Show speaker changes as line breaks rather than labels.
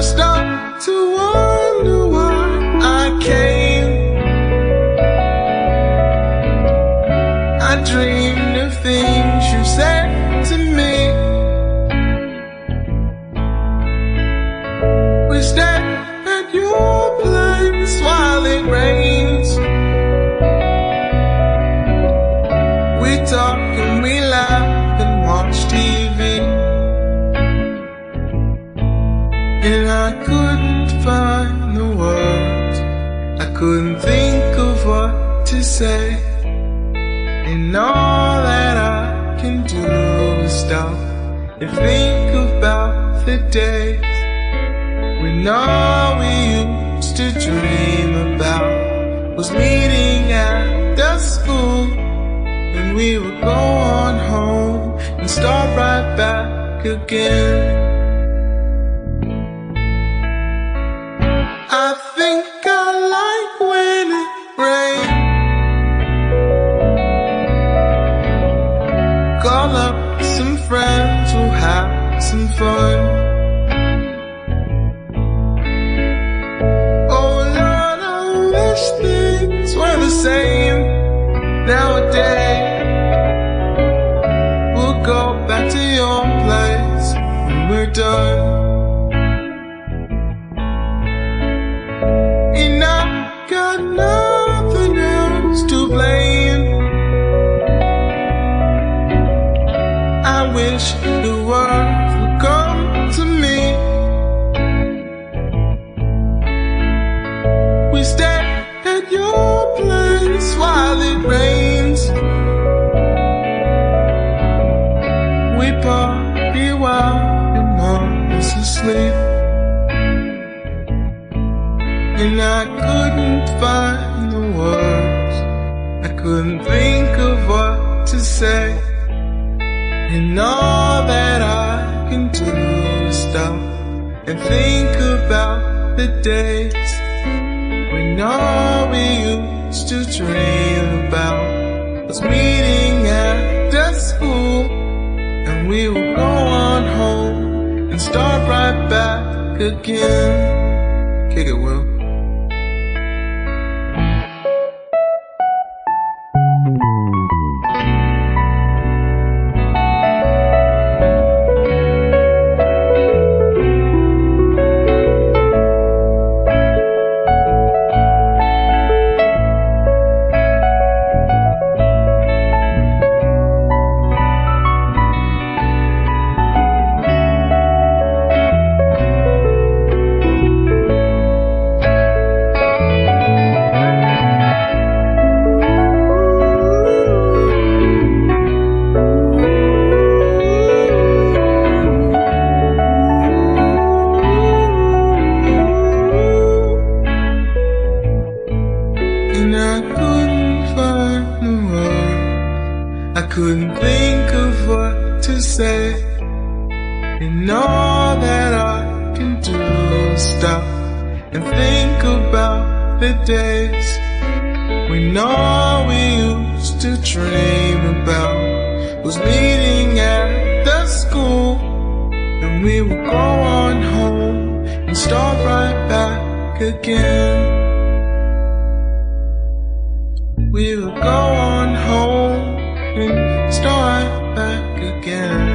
start to wonder why I came. I dreamed of things you said to me. We stare at your place while it rains. We talk and we laugh and watch TV. And I couldn't find the words, I couldn't think of what to say. And all that I can do is stop and think about the days when all we used to dream about was meeting at the school. And we would go on home and start right back again. I think I like when it rains. Call up some friends, we'll have some fun. Oh Lord, I wish things were the same nowadays. We'll go back to your place when we're done. And I got nothing else to blame. I wish the world would come to me. We stare at your place while it rains. We party while your mom is asleep. And I couldn't find the words, I couldn't think of what to say. And all that I can do is stop and think about the days when all we used to dream about was meeting at the school. And we would go on home and start right back again. Kick it, Will. I couldn't think of what to say. And all that I can do is stop and think about the days when all we used to dream about was meeting at the school. And we would go on home and start right back again. We would go on home and start back again.